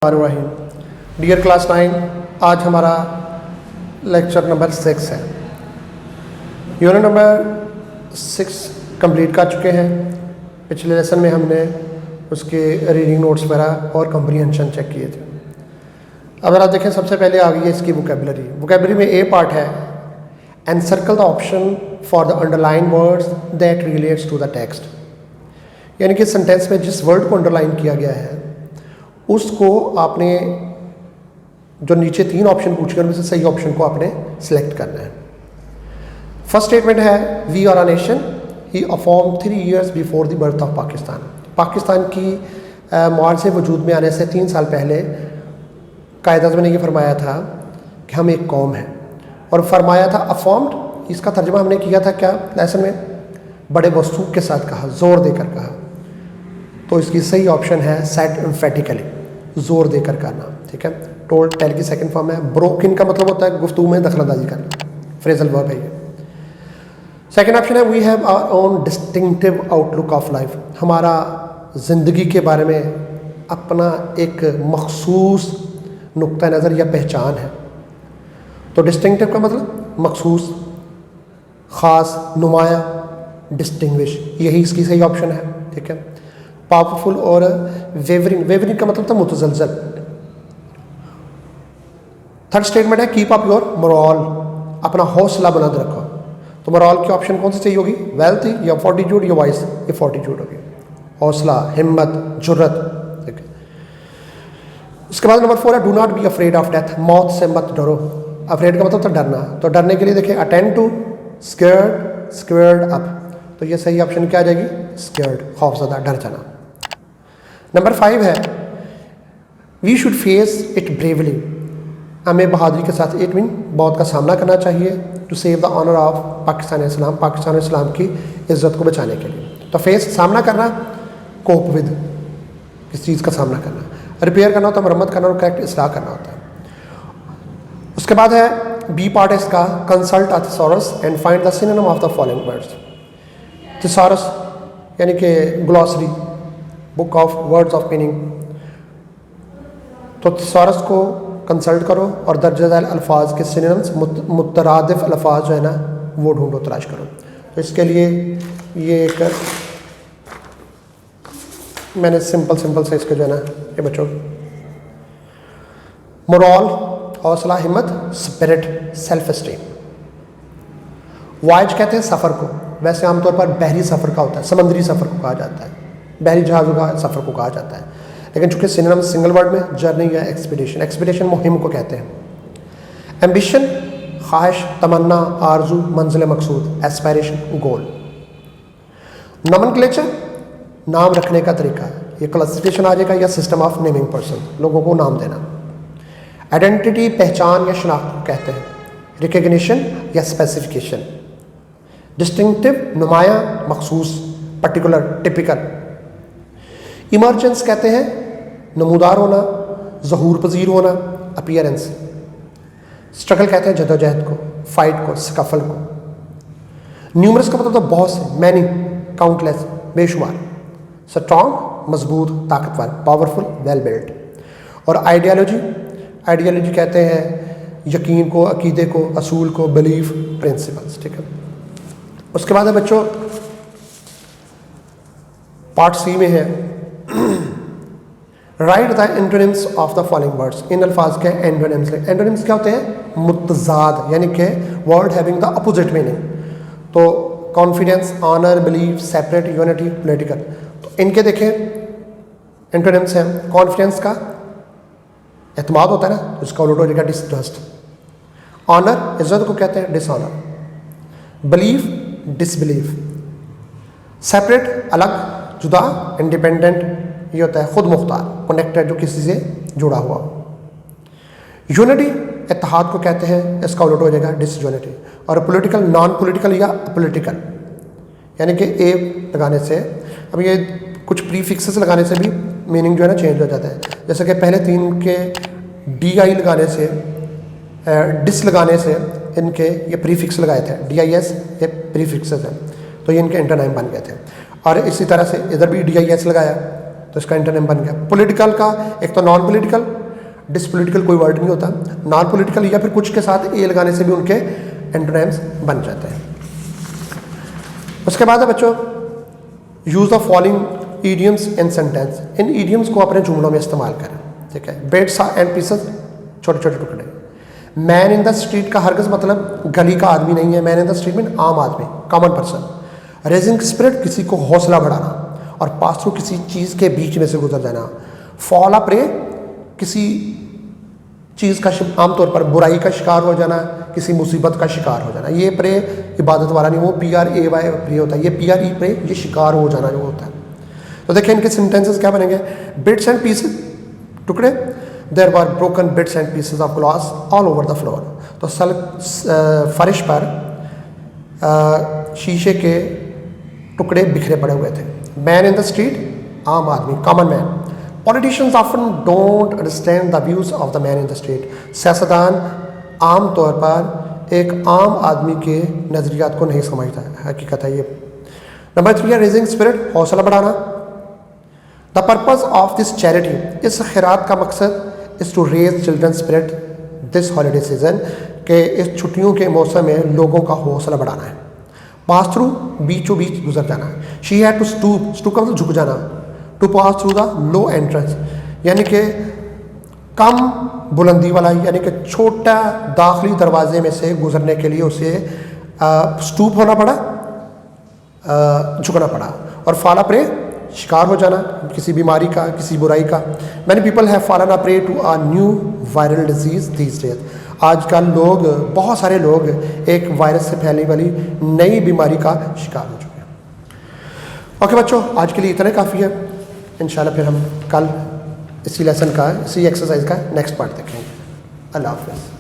Dear class 9, आज हमारा lecture number 6 है। यूनिट नंबर 6 कंप्लीट कर चुके हैं। पिछले लेसन में हमने उसके रीडिंग नोट्स वगैरह और कंप्रीहेंशन चेक किए थे। अगर आप देखें, सबसे पहले आ गई है इसकी वोकेबलरी में ए पार्ट है, encircle the option for the underline words that relates to the text. यानी कि सेंटेंस में जिस वर्ड को अंडरलाइन किया गया है उसको आपने, जो नीचे 3 ऑप्शन पूछे उनमें से सही ऑप्शन को आपने सिलेक्ट करना है। फर्स्ट स्टेटमेंट है, we are a nation he form 3 years before the birth of Pakistan. Pakistan की मुआर से वजूद में आने से 3 साल पहले कायद-ए-आज़म ने ये फरमाया था कि हम एक कौम हैं, और फरमाया था अफॉर्म्ड। इसका तर्जुमा हमने किया था क्या लेसन में, बड़े वसूख के साथ कहा, जोर देकर कहा। तो इसकी सही ऑप्शन है सेड एम्फेटिकली, जोर देकर करना। ठीक है, टोल्ड टेल की सेकंड फॉर्म है। ब्रोकन का मतलब होता है गुफ्तगू में दखलंदाजी करना, फ्रेजल वर्ब है ये। सेकंड ऑप्शन है, we have our own distinctive outlook of life. हमारा ज़िंदगी के बारे में अपना एक मखसूस नुक्ता नज़र या पहचान है। तो डिस्टिंक्टिव का मतलब मखसूस, ख़ास, नुमाया, डिस्टिंग्विश, यही इसकी सही ऑप्शन है। ठीक है, पावरफुल और वेवरिंग का मतलब था मुतज़लज़ल। थर्ड स्टेटमेंट है, कीप अप योर मोरल, अपना हौसला बुलंद रखो। तो मोरल की ऑप्शन कौन सी चाहिए होगी, वेल्थ या फोर्टिट्यूड या वाइस, ये फोर्टिट्यूड होगी, हौसला, हिम्मत, जुर्रत। ठीक है, उसके बाद नंबर 4 है, do not be afraid of death, मौत से मत डरो। अफ्रेड का मतलब था डरना, तो डरने के लिए देखिए attend to, scared, squared up. तो ये सही ऑप्शन क्या आ जाएगी, स्केयर्ड, खौफज़दा, डर जाना। नंबर 5 है, we should face it bravely, हमें बहादुरी के साथ इट मीन मौत का सामना करना चाहिए, to save the honour of Pakistan Islam, Pakistan Islam की इज़्ज़त को बचाने के लिए। तो फेस सामना करना, कोप विद, किस चीज़ का सामना करना, रिपेयर करना होता है, मरम्मत करना और करेक्ट इसलाह करना होता है। उसके बाद है बी पार्ट है इसका, consult a thesaurus and find the synonym of the following words. Thesaurus यानी कि glossary, book of words of meaning. तो थिसॉरस को कंसल्ट करो और दर्ज झैल अल्फाज के सिनोनिम्स, मुतरादिफ अल्फाज जो है ना वो ढूंढो, तलाश करो। तो इसके लिए ये एक मैंने सिंपल से इसके जो है ना ये बच्चों, मोरल, हौसला, हिम्मत, स्पिरिट, सेल्फ स्टीम। वॉयज कहते हैं सफ़र को, वैसे आमतौर पर बहरी सफ़र का होता है, समंदरी सफ़र को कहा जाता है, बहरी जहाज़ों का सफ़र को कहा जाता है। लेकिन चूंकि सिनोनिम सिंगल वर्ड में जर्नी या एक्सपीडिशन, एक्सपीडिशन मुहिम को कहते हैं। एम्बिशन, ख्वाहिश, तमन्ना, आरजू, मंजिल मकसूद, एस्पायरेशन, गोल। नोमेनक्लेचर, नाम रखने का तरीका, ये क्लासिफिकेशन आ जाएगा या सिस्टम ऑफ नेमिंग पर्सन, लोगों को नाम देना। आइडेंटिटी, पहचान या शनाख्त को कहते हैं। रिकग्निशन या स्पेसिफिकेशन। डिस्टिंक्टिव, नुमाया, मखसूस, पर्टिकुलर, टिपिकल। इमर्जेंस कहते हैं नमूदार होना, ज़हूर पजीर होना, अपीयरेंस। स्ट्रगल कहते हैं जदोजहद को, फाइट को, स्कफल को। न्यूमरस का मतलब तो बहुत से, मैनी, काउंटलेस, बेशुमार। स्ट्रॉन्ग, मजबूत, ताकतवर, पावरफुल, वेल बिल्ट। और आइडियोलॉजी कहते हैं यकीन को, अकीदे को, असूल को, बिलीफ, प्रिंसिपल्स। ठीक है, उसके बाद है बच्चों पार्ट सी में है, write the antonyms of the following words. इन अल्फाज के एंटोनिम्स। एंटोनिम्स क्या होते हैं, मुतजाद, यानी कि word having the opposite meaning. तो confidence, honour, belief, separate, unity, political. तो इनके देखें एंटोनिम्स हैं। कॉन्फिडेंस का एतमाद होता है ना, उसका उल्टा हो जाएगा डिसट्रस्ट। ऑनर, इज्जत को कहते हैं, डिसऑनर। Belief, disbelief. सेपरेट, अलग, जुदा, इंडिपेंडेंट, ये होता है खुद मुख्तार, कनेक्टेड, जो किसी से जुड़ा हुआ। यूनिटी, इत्तेहाद को कहते हैं, इसका उल्टा हो जाएगा डिसयूनिटी। और पॉलिटिकल, नॉन पॉलिटिकल या पॉलिटिकल, यानी कि ए लगाने से, अब ये कुछ प्रीफिक्सेस लगाने से भी मीनिंग जो है ना चेंज हो जाता है। जैसे कि पहले 3 के DI लगाने से, डिस लगाने से इनके ये प्रीफिक्स लगाए थे, DIS, ये प्रीफिक्सेस हैं, तो ये इनके इंटरनाइम बन गए थे। और इसी तरह से इधर भी DIS लगाया, तो इसका एंटोनिम बन गया। पॉलिटिकल का एक तो नॉन पॉलिटिकल, डिसपॉलिटिकल कोई वर्ड नहीं होता, नॉन पॉलिटिकल या फिर कुछ के साथ ए लगाने से भी उनके एंटोनिम्स बन जाते हैं। उसके बाद है बच्चों use of following idioms in sentence. In idioms को अपने जुमलों में इस्तेमाल करें, ठीक है। बिट्स एंड पीसेस, छोटे छोटे टुकड़े। मैन इन द स्ट्रीट का हरगिज़ मतलब गली का आदमी नहीं है, मैन इन द स्ट्रीट में आम आदमी, कॉमन पर्सन। रेजिंग स्पिरिट किसी को हौसला बढ़ाना, और पास थ्रू किसी चीज़ के बीच में से गुजर जाना। फॉल अ प्रे किसी चीज़ का आमतौर पर बुराई का शिकार हो जाना, किसी मुसीबत का शिकार हो जाना। ये प्रे इबादत वाला नहीं, वो PRAY प्रे होता है, ये PRE प्रे ये शिकार हो जाना जो होता है। तो देखिए इनके सेंटेंसेस क्या बनेंगे। बिट्स एंड पीसेस टुकड़े, there were broken bits and pieces of glass all over the floor. तो फर्श पर शीशे के टुकड़े बिखरे पड़े हुए थे। मैन इन द स्ट्रीट आम आदमी, common man. Politicians often don't understand the views of the man in the street. सियासतदान आम तौर पर एक आम आदमी के नज़रियात को नहीं समझता है, हकीकत है ये। नंबर 3 है रेजिंग स्पिरिट, हौसला बढ़ाना। The purpose of this charity, इस खैरात का मकसद is to raise children spirit this holiday season, के इस छुट्टियों के मौसम में लोगों का हौसला बढ़ाना है। पास थ्रू बीचों बीच गुजर जाना। She had to stoop, stoop का मतलब झुक जाना। To pass through the low entrance, यानी कि कम बुलंदी वाला, यानी कि छोटा दाखिली दरवाजे में से गुजरने के लिए उसे स्टूप होना पड़ा, झुकना पड़ा। और फॉल अ प्रे शिकार हो जाना किसी बीमारी का, किसी बुराई का। Many people have fallen a prey to a new viral disease these days. आजकल लोग, बहुत सारे लोग एक वायरस से फैलने वाली नई बीमारी का शिकार हो चुके हैं। ओके बच्चों, आज के लिए इतना काफ़ी है। इंशाल्लाह फिर हम कल इसी लेसन का, इसी एक्सरसाइज का नेक्स्ट पार्ट देखेंगे। अल्लाह हाफ़िज़।